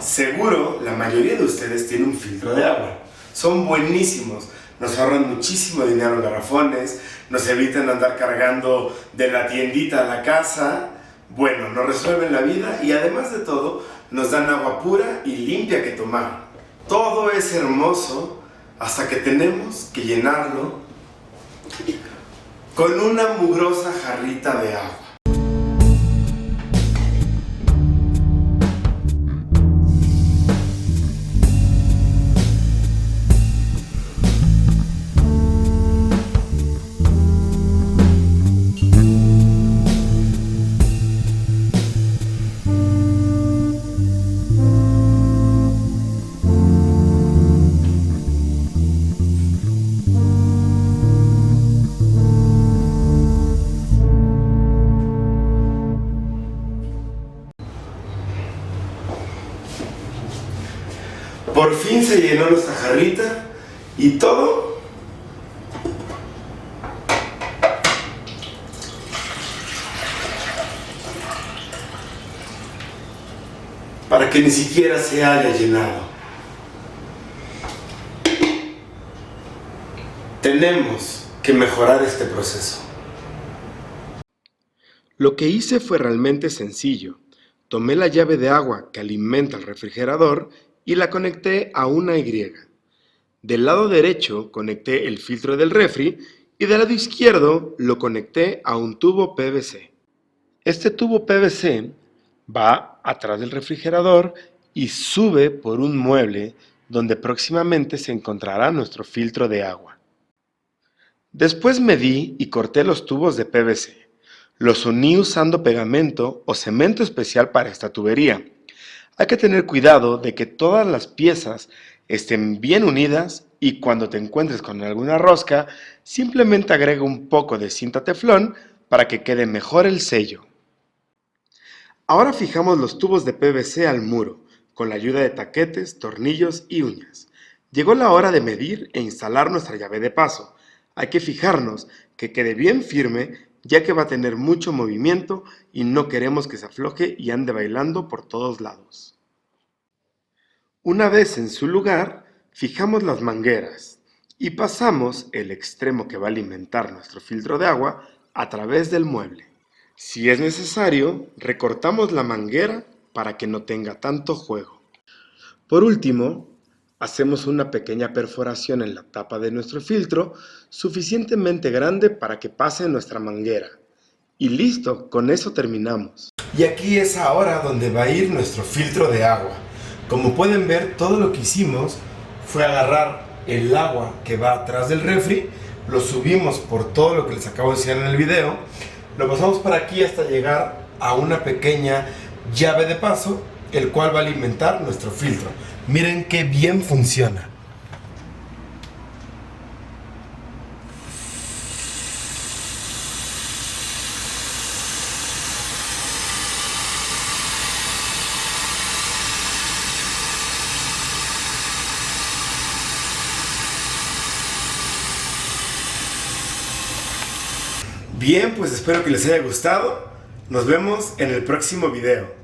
Seguro la mayoría de ustedes tiene un filtro de agua. Son buenísimos, nos ahorran muchísimo dinero en garrafones, nos evitan andar cargando de la tiendita a la casa. Bueno, nos resuelven la vida y además de todo, nos dan agua pura y limpia que tomar. Todo es hermoso hasta que tenemos que llenarlo con una mugrosa jarrita de agua. Por fin se llenó nuestra jarrita y todo para que ni siquiera se haya llenado. Tenemos que mejorar este proceso. Lo que hice fue realmente sencillo. Tomé la llave de agua que alimenta el refrigerador y la conecté a una Y. Del lado derecho conecté el filtro del refri y del lado izquierdo lo conecté a un tubo PVC. Este tubo PVC va atrás del refrigerador y sube por un mueble donde próximamente se encontrará nuestro filtro de agua. Después medí y corté los tubos de PVC. Los uní usando pegamento o cemento especial para esta tubería. Hay que tener cuidado de que todas las piezas estén bien unidas y cuando te encuentres con alguna rosca, simplemente agrega un poco de cinta teflón para que quede mejor el sello. Ahora fijamos los tubos de PVC al muro, con la ayuda de taquetes, tornillos y uñas. Llegó la hora de medir e instalar nuestra llave de paso. Hay que fijarnos que quede bien firme, ya que va a tener mucho movimiento y no queremos que se afloje y ande bailando por todos lados. Una vez en su lugar, fijamos las mangueras y pasamos el extremo que va a alimentar nuestro filtro de agua a través del mueble. Si es necesario, recortamos la manguera para que no tenga tanto juego. Por último, hacemos una pequeña perforación en la tapa de nuestro filtro, suficientemente grande para que pase nuestra manguera. Y listo, con eso terminamos. Y aquí es ahora donde va a ir nuestro filtro de agua. Como pueden ver, todo lo que hicimos fue agarrar el agua que va atrás del refri, lo subimos por todo lo que les acabo de enseñar en el video, lo pasamos por aquí hasta llegar a una pequeña llave de paso, el cual va a alimentar nuestro filtro. Miren qué bien funciona. Bien, pues espero que les haya gustado. Nos vemos en el próximo video.